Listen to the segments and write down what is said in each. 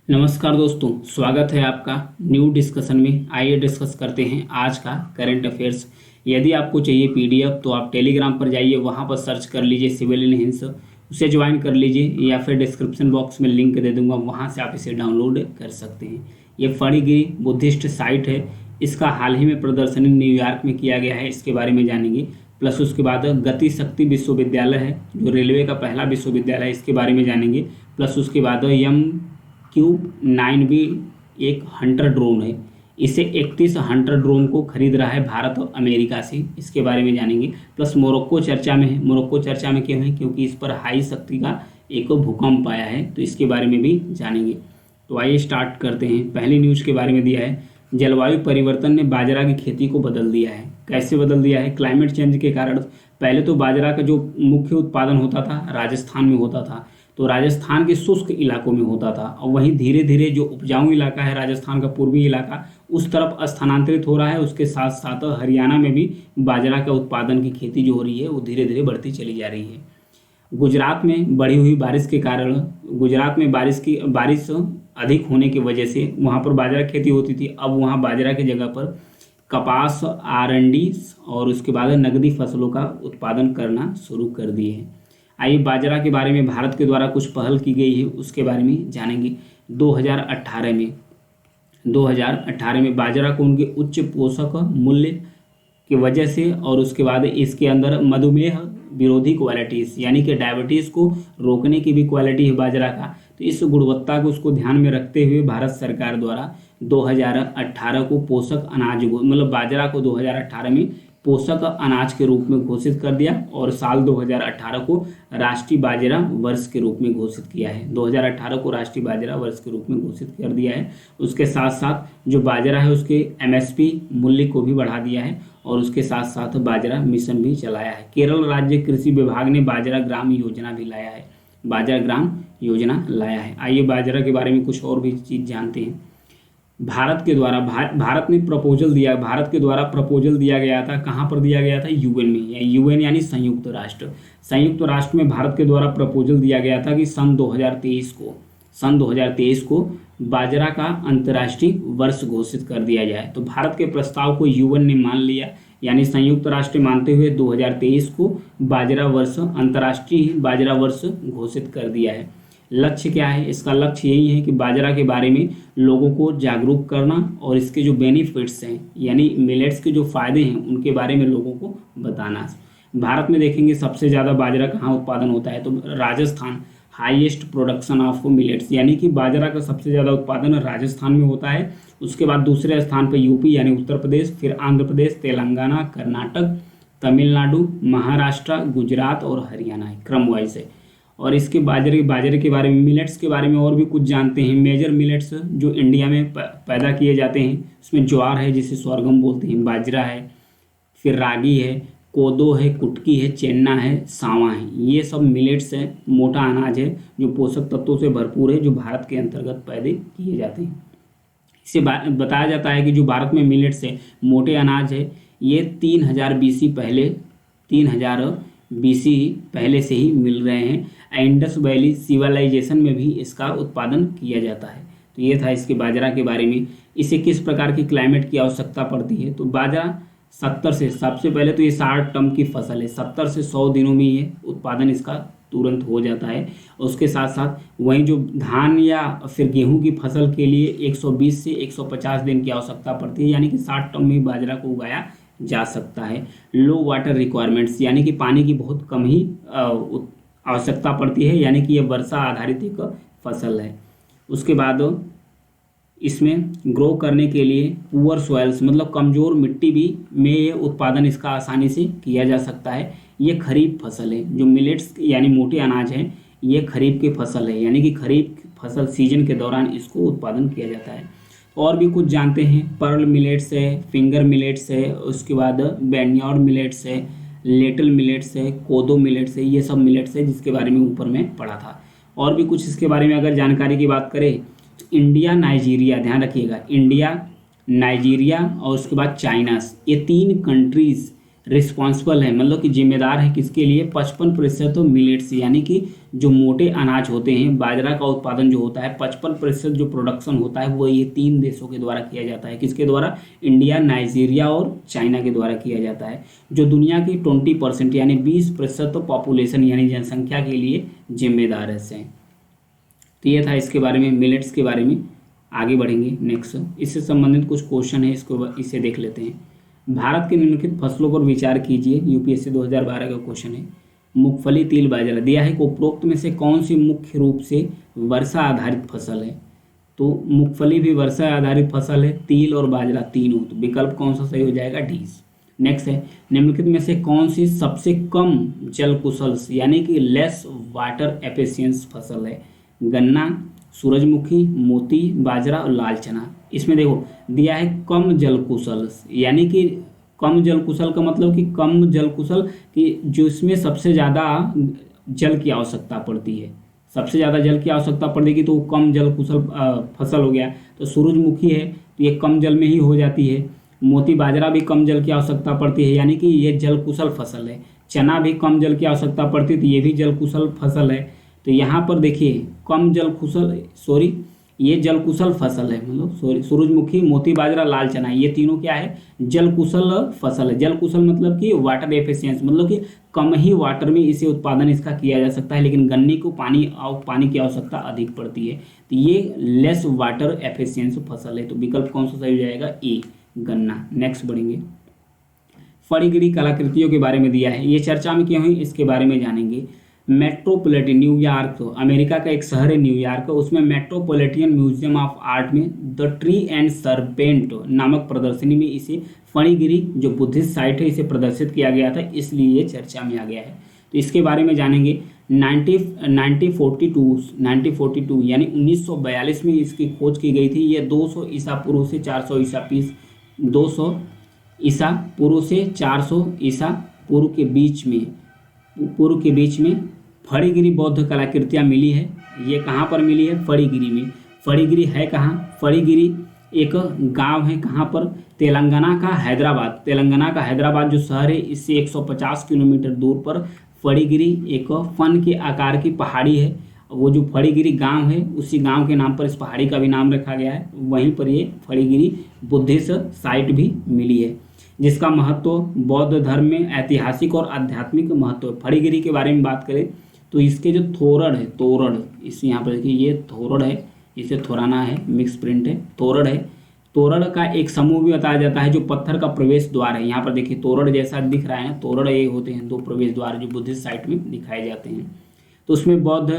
नमस्कार दोस्तों, स्वागत है आपका न्यू डिस्कशन में। आइए डिस्कस करते हैं आज का करंट अफेयर्स। यदि आपको चाहिए पीडीएफ तो आप टेलीग्राम पर जाइए, वहां पर सर्च कर लीजिए सिविल इन हिंस, उसे ज्वाइन कर लीजिए या फिर डिस्क्रिप्शन बॉक्स में लिंक दे दूंगा, वहां से आप इसे डाउनलोड कर सकते हैं। ये फणिगिरी बुद्धिस्ट साइट है, इसका हाल ही में प्रदर्शनी न्यूयॉर्क में किया गया है, इसके बारे में जानेंगे। प्लस उसके बाद गति शक्ति विश्वविद्यालय है जो रेलवे का पहला विश्वविद्यालय है, इसके बारे में जानेंगे। प्लस उसके बाद Q9B एक हंटर ड्रोन है, इसे 31 हंटर ड्रोन को खरीद रहा है भारत और अमेरिका से, इसके बारे में जानेंगे। प्लस मोरक्को चर्चा में है। मोरक्को चर्चा में क्यों है? क्योंकि इस पर हाई शक्ति का एक भूकंप आया है, तो इसके बारे में भी जानेंगे। तो आइए स्टार्ट करते हैं। पहली न्यूज़ के बारे में दिया है, जलवायु परिवर्तन ने बाजरा की खेती को बदल दिया है। कैसे बदल दिया है? क्लाइमेट चेंज के कारण पहले तो बाजरा का जो मुख्य उत्पादन होता था राजस्थान में होता था, तो राजस्थान के शुष्क इलाकों में होता था, और वहीं धीरे धीरे जो उपजाऊ इलाका है राजस्थान का पूर्वी इलाका, उस तरफ स्थानांतरित हो रहा है। उसके साथ साथ हरियाणा में भी बाजरा का उत्पादन की खेती जो हो रही है वो धीरे धीरे बढ़ती चली जा रही है। गुजरात में बढ़ी हुई बारिश के कारण, गुजरात में बारिश अधिक होने की वजह से वहाँ पर बाजरा खेती होती थी, अब वहाँ बाजरा की जगह पर कपास, आरंडी और उसके बाद नकदी फसलों का उत्पादन करना शुरू कर दिए हैं। आइए बाजरा के बारे में भारत के द्वारा कुछ पहल की गई है, उसके बारे में जानेंगे। 2018 में बाजरा को उनके उच्च पोषक मूल्य की वजह से और उसके बाद इसके अंदर मधुमेह विरोधी क्वालिटीज़ यानी कि डायबिटीज़ को रोकने की भी क्वालिटी है बाजरा का, तो इस गुणवत्ता को उसको ध्यान में रखते हुए भारत सरकार द्वारा 2018 को पोषक अनाज मतलब बाजरा को 2018 में पोषक अनाज के रूप में घोषित कर दिया और साल 2018 को राष्ट्रीय बाजरा वर्ष के रूप में घोषित किया है। 2018 को राष्ट्रीय बाजरा वर्ष के रूप में घोषित कर दिया है। उसके साथ साथ जो बाजरा है उसके एमएसपी मूल्य को भी बढ़ा दिया है और उसके साथ साथ बाजरा मिशन भी चलाया है। केरल राज्य कृषि विभाग ने बाजरा ग्राम योजना भी लाया है, बाजरा ग्राम योजना लाया है। आइए बाजरा के बारे में कुछ और भी चीज़ जानते हैं। भारत के द्वारा भारत के द्वारा प्रपोजल दिया गया था। कहाँ पर दिया गया था? यूएन में। यूएन यानी संयुक्त राष्ट्र में भारत के द्वारा प्रपोजल दिया गया था कि सन 2023 को बाजरा का अंतर्राष्ट्रीय वर्ष घोषित कर दिया जाए। तो भारत के प्रस्ताव को यूएन ने मान लिया, यानी संयुक्त राष्ट्र मानते हुए 2023 को अंतर्राष्ट्रीय बाजरा वर्ष घोषित कर दिया है। लक्ष्य क्या है? इसका लक्ष्य यही है कि बाजरा के बारे में लोगों को जागरूक करना और इसके जो बेनिफिट्स हैं यानी मिलेट्स के जो फायदे हैं उनके बारे में लोगों को बताना। भारत में देखेंगे सबसे ज़्यादा बाजरा कहाँ उत्पादन होता है, तो Rajasthan, highest production of millets, यानी कि बाजरा का सबसे ज़्यादा उत्पादन राजस्थान में होता है। उसके बाद दूसरे स्थान पर यूपी यानी उत्तर प्रदेश, फिर आंध्र प्रदेश, तेलंगाना, कर्नाटक, तमिलनाडु, महाराष्ट्र, गुजरात और हरियाणा है, क्रम वाइज है। और इसके बाजरे के बारे में, मिलेट्स के बारे में और भी कुछ जानते हैं। मेजर मिलेट्स जो इंडिया में पैदा किए जाते हैं उसमें ज्वार है जिसे sorghum बोलते हैं, बाजरा है, फिर रागी है, कोदो है, कुटकी है, चेन्ना है, सावा है। ये सब मिलेट्स है, मोटा अनाज है जो पोषक तत्वों से भरपूर है, जो भारत के अंतर्गत पैदा किए जाते हैं। इसे बताया जाता है कि जो भारत में मिलेट्स है, मोटे अनाज है, ये 3000 BC पहले से ही मिल रहे हैं। इंडस वैली सिविलाइजेशन में भी इसका उत्पादन किया जाता है। तो ये था इसके बाजरा के बारे में। इसे किस प्रकार की क्लाइमेट की आवश्यकता पड़ती है? तो बाजरा 70 से, सबसे पहले तो ये 60 टन की फसल है, 70 से 100 दिनों में ये उत्पादन इसका तुरंत हो जाता है। उसके साथ साथ वहीं जो धान या फिर गेहूं की फसल के लिए 120 से 150 दिन की आवश्यकता पड़ती है, यानी कि 60 टन में बाजरा को उगाया जा सकता है। लो वाटर रिक्वायरमेंट्स यानी कि पानी की बहुत कम ही आवश्यकता पड़ती है, यानी कि ये वर्षा आधारित एक फसल है। उसके बाद इसमें ग्रो करने के लिए पुअर सॉइल्स मतलब कमज़ोर मिट्टी भी में ये उत्पादन इसका आसानी से किया जा सकता है। ये खरीफ फसल है, जो मिलेट्स यानी मोटे अनाज हैं, ये खरीफ की फसल है, यानी कि खरीफ फसल सीजन के दौरान इसको उत्पादन किया जाता है। और भी कुछ जानते हैं। पर्ल मिलेट्स है, फिंगर मिलेट्स है, उसके बाद बैनियार्ड मिलेट्स है, लिटिल मिलेट्स है, कोदो मिलेट्स है, ये सब मिलेट्स है जिसके बारे में ऊपर में पढ़ा था। और भी कुछ इसके बारे में अगर जानकारी की बात करें तो इंडिया, नाइजीरिया, ध्यान रखिएगा, इंडिया, नाइजीरिया और उसके बाद चाइना, ये 3 कंट्रीज़ रिस्पॉन्सिबल है, मतलब कि जिम्मेदार है किसके लिए? 55% तो मिलेट्स, यानी कि जो मोटे अनाज होते हैं, बाजरा का उत्पादन जो होता है 55% जो प्रोडक्शन होता है वो ये 3 देशों के द्वारा किया जाता है। किसके द्वारा? इंडिया, नाइजीरिया और चाइना के द्वारा किया जाता है, जो दुनिया की 20% यानी 20% पॉपुलेशन यानी जनसंख्या के लिए जिम्मेदार है। तो ये था इसके बारे में, मिलेट्स के बारे में। आगे बढ़ेंगे नेक्स्ट, इससे संबंधित कुछ क्वेश्चन है, इसे देख लेते हैं। भारत के निम्नलिखित फसलों पर विचार कीजिए, यूपीएससी 2012 का क्वेश्चन है। मूंगफली, तिल, बाजरा दिया है कि उपरोक्त में से कौन सी मुख्य रूप से वर्षा आधारित फसल है? तो मूंगफली भी वर्षा आधारित फसल है, तिल और बाजरा तीनों। तो विकल्प कौन सा सही हो जाएगा? डी। नेक्स्ट है, निम्नलिखित में से कौन सी सबसे कम जल कुशल यानी कि लेस वाटर एफिशिएंस फसल है? गन्ना, सूरजमुखी, मोती, बाजरा और लाल चना। इसमें देखो दिया है कम जल कुशल, यानी कि कम जल कुशल का मतलब कि कम जल कुशल कि जो इसमें सबसे ज़्यादा जल की आवश्यकता पड़ती है, सबसे ज़्यादा जल की आवश्यकता पड़ेगी तो कम जल कुशल फसल हो गया। तो सूरजमुखी है तो ये कम जल में ही हो जाती है। मोती, बाजरा भी कम जल की आवश्यकता पड़ती है, यानी कि ये जल कुशल फसल है। चना भी कम जल की आवश्यकता पड़ती है तो ये भी जल कुशल फसल है। तो यहाँ पर देखिए कम जल कुशल ये जल कुशल फसल है, मतलब सूरजमुखी, मोती, बाजरा, लाल चना, ये तीनों क्या है? जल कुशल फसल है। जल कुशल मतलब कि वाटर एफिशिएंसी, मतलब कि कम ही वाटर में इसे उत्पादन इसका किया जा सकता है, लेकिन गन्ने को पानी की आवश्यकता अधिक पड़ती है। तो ये लेस वाटर एफिशिएंसी फसल है। तो विकल्प कौन सा सही हो जाएगा? ए, गन्ना। नेक्स्ट बढ़ेंगे, फड़ीगिरी कलाकृतियों के बारे में दिया है, ये चर्चा में क्यों हुई इसके बारे में जानेंगे। मेट्रोपॉलिटन न्यूयॉर्क, तो अमेरिका का एक शहर है न्यूयॉर्क, उसमें मेट्रोपॉलिटन म्यूजियम ऑफ आर्ट में द ट्री एंड सरपेंट नामक प्रदर्शनी में इसे फणीगिरी जो बुद्धिस्ट साइट है इसे प्रदर्शित किया गया था, इसलिए ये चर्चा में आ गया है। तो इसके बारे में जानेंगे। 1942 यानी 1942 में इसकी खोज की गई थी। ये 200 ईसा पूर्व से 400 ईसा पूर्व के बीच में फणीगिरी बौद्ध कलाकृतियाँ मिली है। ये कहाँ पर मिली है? फणीगिरी में। फणीगिरी है कहाँ? फणीगिरी एक गांव है, कहाँ पर? तेलंगाना का हैदराबाद जो शहर है इससे 150 किलोमीटर दूर पर फणीगिरी एक फन के आकार की पहाड़ी है। वो जो फणीगिरी गांव है उसी गांव के नाम पर इस पहाड़ी का भी नाम रखा गया है। वहीं पर ये फणीगिरी बुद्धिस्ट साइट भी मिली है, जिसका महत्व बौद्ध धर्म में ऐतिहासिक और आध्यात्मिक महत्व है। फणीगिरी के बारे में बात करें तो इसके जो तोरण इस यहाँ पर देखिए ये तोरण है, इसे थोराना है, मिक्स प्रिंट है, तोरण है। तोरण का एक समूह भी बताया जाता है जो पत्थर का प्रवेश द्वार है। यहाँ पर देखिए तोरण जैसा दिख रहा है ना, तोरण ये होते हैं 2 प्रवेश द्वार जो बुद्धिस्ट साइट में दिखाए जाते हैं। तो उसमें बौद्ध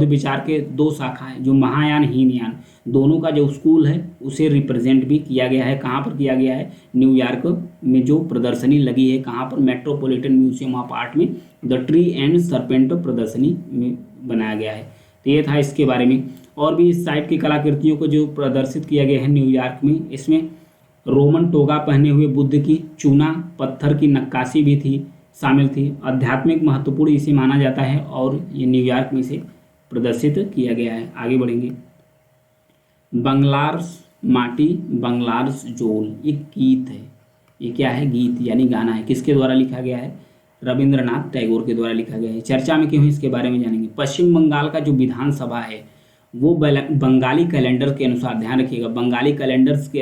विचार के 2 शाखा है, जो महायान हीनयान दोनों का जो स्कूल है उसे रिप्रेजेंट भी किया गया है। कहाँ पर किया गया है? न्यूयॉर्क में जो प्रदर्शनी लगी है, कहाँ पर? मेट्रोपॉलिटन म्यूजियम ऑफ आर्ट में द ट्री एंड सरपेंट प्रदर्शनी में बनाया गया है। तो ये था इसके बारे में। और भी इस साइट की कलाकृतियों को जो प्रदर्शित किया गया है न्यूयॉर्क में, इसमें रोमन टोगा पहने हुए बुद्ध की चूना पत्थर की नक्काशी भी शामिल थी। आध्यात्मिक महत्वपूर्ण इसे माना जाता है और ये न्यूयॉर्क में इसे प्रदर्शित किया गया है। आगे बढ़ेंगे, बंगलार्स माटी बंगलार्स जोल, ये गीत है। ये क्या है? गीत यानी गाना है। किसके द्वारा लिखा गया है? रविंद्रनाथ टैगोर के द्वारा लिखा गया है। चर्चा में क्यों है इसके बारे में जानेंगे। पश्चिम बंगाल का जो विधानसभा है वो बंगाली कैलेंडर के अनुसार, ध्यान रखिएगा, बंगाली कैलेंडर के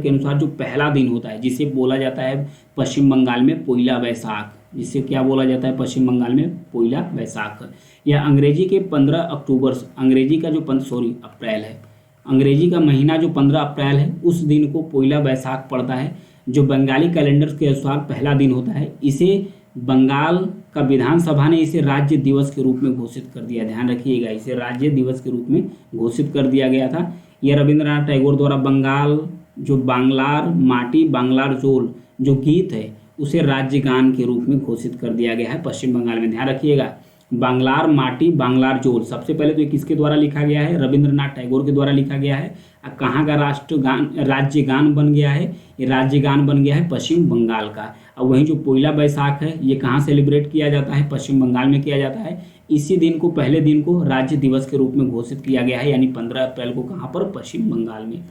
अनुसार जो पहला दिन होता है जिसे बोला जाता है पश्चिम बंगाल में पोइला वैसाख, जिसे क्या बोला जाता है पश्चिम बंगाल में? पोइला वैसाख। यह अंग्रेजी के 15 अक्टूबर, अंग्रेजी का जो अप्रैल है, अंग्रेजी का महीना जो 15 अप्रैल है उस दिन को पोइला वैसाख पड़ता है, जो बंगाली कैलेंडर के अनुसार पहला दिन होता है। इसे बंगाल का विधानसभा ने इसे राज्य दिवस के रूप में घोषित कर दिया। ध्यान रखिएगा, इसे राज्य दिवस के रूप में घोषित कर दिया गया था। यह रविंद्रनाथ टैगोर द्वारा बंगाल जो बांग्लार माटी बांग्लार जोल जो गीत है उसे राज्य गान के रूप में घोषित कर दिया गया है पश्चिम बंगाल में। ध्यान रखिएगा, बांग्लार माटी बांग्लार जोल, सबसे पहले तो ये किसके द्वारा लिखा गया है? रविंद्रनाथ टैगोर के द्वारा लिखा गया है। कहाँ का राज्य गान बन गया है? ये राज्य गान बन गया है पश्चिम बंगाल का। और वहीं जो पोइला बैसाख है ये कहाँ सेलिब्रेट किया जाता है? पश्चिम बंगाल में किया जाता है। इसी दिन को, पहले दिन को राज्य दिवस के रूप में घोषित किया गया है, यानी 15 अप्रैल को। कहाँ पर? पश्चिम बंगाल में।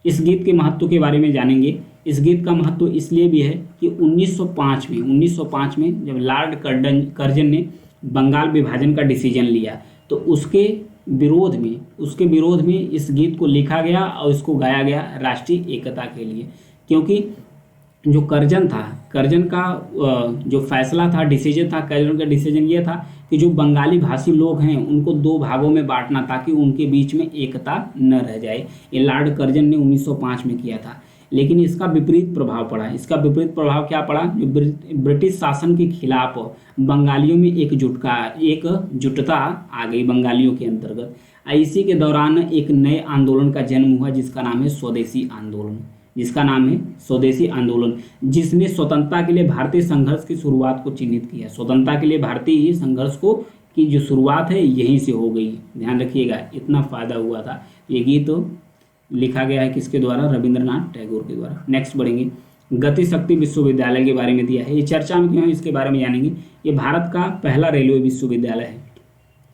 इस गीत के महत्व के बारे में जानेंगे। इस गीत का महत्व इसलिए भी है कि 1905 में जब लॉर्ड कर्जन ने बंगाल विभाजन का डिसीजन लिया तो उसके विरोध में इस गीत को लिखा गया और इसको गाया गया राष्ट्रीय एकता के लिए। क्योंकि जो कर्जन का जो फैसला था, डिसीजन था, कर्जन का डिसीजन ये था कि जो बंगाली भाषी लोग हैं उनको 2 भागों में बांटना ताकि उनके बीच में एकता न रह जाए। ये लॉर्ड कर्जन ने 1905 में किया था। लेकिन इसका विपरीत प्रभाव पड़ा। इसका विपरीत प्रभाव क्या पड़ा? जो ब्रिटिश शासन के खिलाफ बंगालियों में एक जुटता आ गई बंगालियों के अंतर्गत। इसी के दौरान एक नए आंदोलन का जन्म हुआ जिसका नाम है स्वदेशी आंदोलन, जिसने स्वतंत्रता के लिए भारतीय संघर्ष की शुरुआत को चिन्हित किया। स्वतंत्रता के लिए भारतीय संघर्ष की जो शुरुआत है यहीं से हो गई। ध्यान रखिएगा, इतना फायदा हुआ था। ये गीत लिखा गया है किसके द्वारा? रविंद्रनाथ टैगोर के द्वारा। नेक्स्ट बढ़ेंगे, गति शक्ति विश्वविद्यालय के बारे में दिया है। ये चर्चा में क्यों है इसके बारे में जानेंगे। ये भारत का पहला रेलवे विश्वविद्यालय है।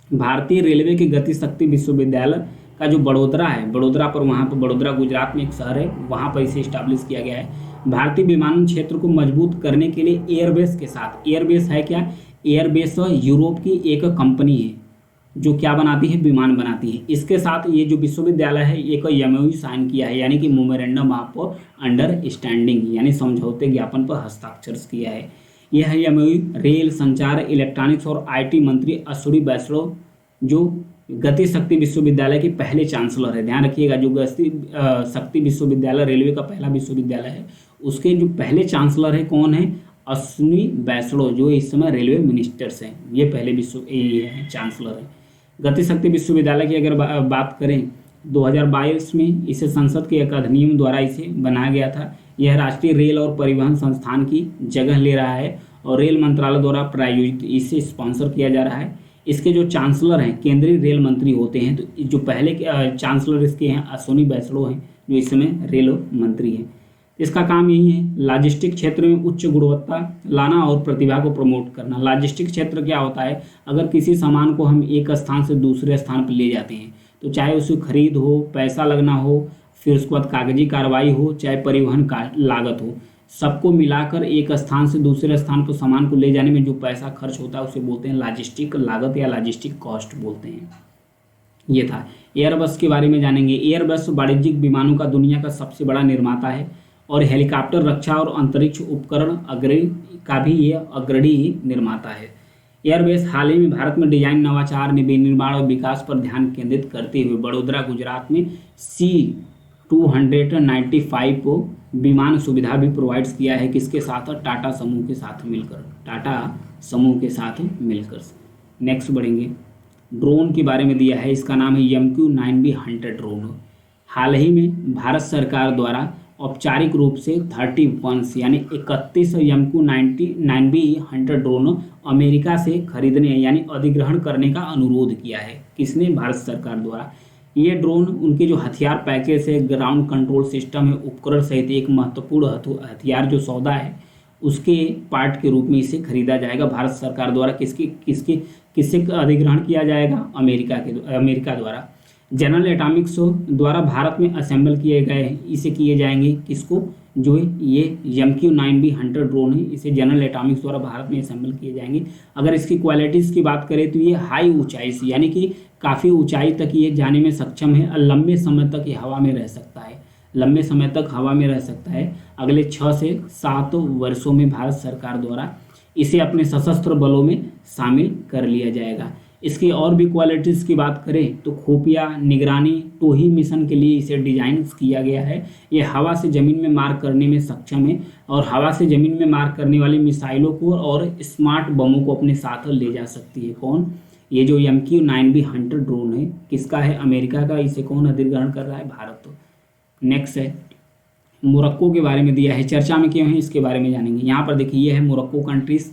भारतीय रेलवे के गति शक्ति विश्वविद्यालय का जो बड़ोदरा गुजरात में एक शहर है, वहाँ पर इसे इस्टेब्लिश किया गया है। भारतीय विमानन क्षेत्र को मजबूत करने के लिए एयरबेस के साथ, एयरबेस है क्या? एयरबेस यूरोप की एक कंपनी है जो क्या बनाती है? विमान बनाती है। इसके साथ ये जो विश्वविद्यालय है एक एमओयू साइन किया है, यानी कि मेमोरेंडम ऑफ अंडरस्टैंडिंग, यानी समझौते ज्ञापन पर हस्ताक्षर किया है। यह एमओयू रेल, संचार, इलेक्ट्रॉनिक्स और आईटी मंत्री अश्विनी वैष्णव जो गति शक्ति विश्वविद्यालय के पहले चांसलर है। ध्यान रखिएगा, जो गति शक्ति विश्वविद्यालय रेलवे का पहला विश्वविद्यालय है उसके जो पहले चांसलर है कौन है? अश्विनी वैष्णव, जो इस समय रेलवे मिनिस्टर्स हैं। ये पहले चांसलर है। गति शक्ति विश्वविद्यालय की अगर बात करें 2022 में इसे संसद के एक अधिनियम द्वारा इसे बनाया गया था। यह राष्ट्रीय रेल और परिवहन संस्थान की जगह ले रहा है और रेल मंत्रालय द्वारा प्रायोजित इसे स्पॉन्सर किया जा रहा है। इसके जो चांसलर हैं केंद्रीय रेल मंत्री होते हैं। तो जो पहले चांसलर इसके हैं अश्विनी वैष्णव हैं, जो इस समय रेल मंत्री हैं। इसका काम यही है लॉजिस्टिक क्षेत्र में उच्च गुणवत्ता लाना और प्रतिभा को प्रमोट करना। लॉजिस्टिक क्षेत्र क्या होता है? अगर किसी सामान को हम एक स्थान से दूसरे स्थान पर ले जाते हैं तो चाहे उसकी खरीद हो, पैसा लगना हो, फिर उसके बाद कागजी कार्रवाई हो, चाहे परिवहन का लागत हो, सबको मिलाकर एक स्थान से दूसरे स्थान पर सामान को ले जाने में जो पैसा खर्च होता है उसे बोलते हैं लॉजिस्टिक लागत या लॉजिस्टिक कॉस्ट बोलते हैं। ये था। एयरबस के बारे में जानेंगे। एयरबस वाणिज्यिक विमानों का दुनिया का सबसे बड़ा निर्माता है और हेलीकॉप्टर, रक्षा और अंतरिक्ष उपकरण का भी ये अग्रणी निर्माता है। एयरबस हाल ही में भारत में डिजाइन, नवाचार, विनिर्माण और विकास पर ध्यान केंद्रित करते हुए बड़ोदरा गुजरात में C295 विमान सुविधा भी प्रोवाइड्स किया है। किसके साथ? टाटा समूह के साथ मिलकर। नेक्स्ट बढ़ेंगे, ड्रोन के बारे में दिया है। इसका नाम है MQ-9B हंटर ड्रोन। हाल ही में भारत सरकार द्वारा औपचारिक रूप से 31 यानी 31 MQ-9B हंटर ड्रोन अमेरिका से खरीदने यानी अधिग्रहण करने का अनुरोध किया है। किसने? भारत सरकार द्वारा। ये ड्रोन उनके जो हथियार पैकेज है, ग्राउंड कंट्रोल सिस्टम है, उपकरण सहित एक महत्वपूर्ण हथियार जो सौदा है उसके पार्ट के रूप में इसे खरीदा जाएगा भारत सरकार द्वारा। किससे अधिग्रहण किया जाएगा? अमेरिका द्वारा। जनरल एटॉमिक्स द्वारा भारत में असेंबल किए जाएंगे। किसको? जो ये MQ-9B हंटर ड्रोन है इसे जनरल एटॉमिक्स द्वारा भारत में असेंबल किए जाएंगे। अगर इसकी क्वालिटीज़ की बात करें तो ये हाई ऊंचाई से यानी कि काफ़ी ऊंचाई तक ये जाने में सक्षम है और लंबे समय तक ये हवा में रह सकता है। अगले 6 से 7 वर्षों में भारत सरकार द्वारा इसे अपने सशस्त्र बलों में शामिल कर लिया जाएगा। इसकी और भी क्वालिटीज़ की बात करें तो खुफिया, निगरानी, टोही मिशन के लिए इसे डिजाइन किया गया है। ये हवा से ज़मीन में मार करने में सक्षम है और हवा से ज़मीन में मार करने वाली मिसाइलों को और स्मार्ट बमों को अपने साथ ले जा सकती है। कौन? ये जो MQ-9B हंटर ड्रोन है किसका है? अमेरिका का। इसे कौन अधिग्रहण कर रहा है? भारत। नेक्स्ट है मोरक्को के बारे में दिया है। चर्चा में क्यों है इसके बारे में जानेंगे। यहाँ पर देखिए ये है मोरक्को कंट्रीज।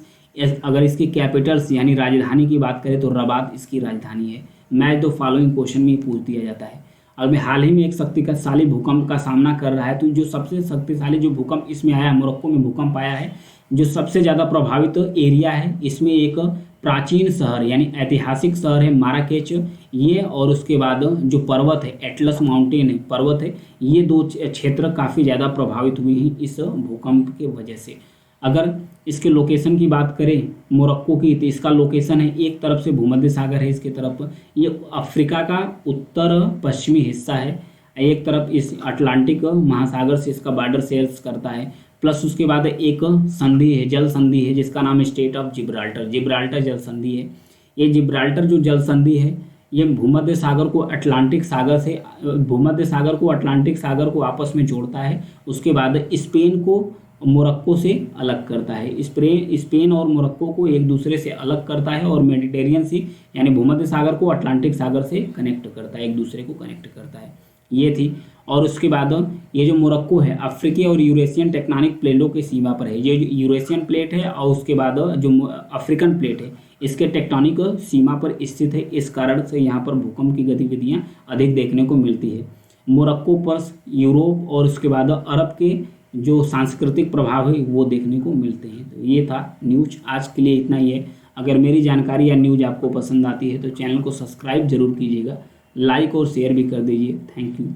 अगर इसकी कैपिटल्स यानी राजधानी की बात करें तो रबात इसकी राजधानी है। मैच द फॉलोइंग क्वेश्चन में पूछ दिया जाता है। अब हाल ही में एक शक्तिशाली भूकंप का सामना कर रहा है, तो जो सबसे शक्तिशाली जो भूकंप इसमें आया, मोरक्को में भूकंप आया है, जो सबसे ज़्यादा प्रभावित एरिया है इसमें एक प्राचीन शहर यानी ऐतिहासिक शहर है माराकेच ये, और उसके बाद जो पर्वत है एटलस माउंटेन है पर्वत है, ये दो क्षेत्र काफ़ी ज़्यादा प्रभावित हुए हैं इस भूकंप के वजह से। अगर इसके लोकेशन की बात करें मोरक्को की, तो इसका लोकेशन है एक तरफ से भूमध्य सागर है इसके तरफ, ये अफ्रीका का उत्तर पश्चिमी हिस्सा है, एक तरफ इस अटलांटिक महासागर से इसका बॉर्डर शेयर्स करता है, प्लस उसके बाद एक संधि है जल संधि है जिसका नाम है स्टेट ऑफ जिब्राल्टर, जिब्राल्टर जल संधि है। ये जिब्राल्टर जो जल संधि है ये भूमध्य सागर को अटलांटिक सागर से भूमध्य सागर को अटलांटिक सागर को आपस में जोड़ता है, उसके बाद स्पेन को मोरक्को से अलग करता है, स्पेन और मोरक्को को एक दूसरे से अलग करता है, और मेडिटेरियन सी यानी भूमध्य सागर को अटलांटिक सागर से कनेक्ट करता है, एक दूसरे को कनेक्ट करता है। ये थी। और उसके बाद ये जो मोरक्को है अफ्रीकी और यूरेशियन टेक्टोनिक प्लेटों की सीमा पर है, ये जो यूरेशियन प्लेट है और उसके बाद जो अफ्रीकन प्लेट है इसके टेक्टोनिक सीमा पर स्थित है, इस कारण से यहाँ पर भूकंप की गतिविधियाँ अधिक देखने को मिलती है। मोरक्को पर यूरोप और उसके बाद अरब के जो सांस्कृतिक प्रभाव है वो देखने को मिलते हैं। तो ये था न्यूज, आज के लिए इतना ही है। अगर मेरी जानकारी या न्यूज आपको पसंद आती है तो चैनल को सब्सक्राइब जरूर कीजिएगा, लाइक और शेयर भी कर दीजिए। Thank you.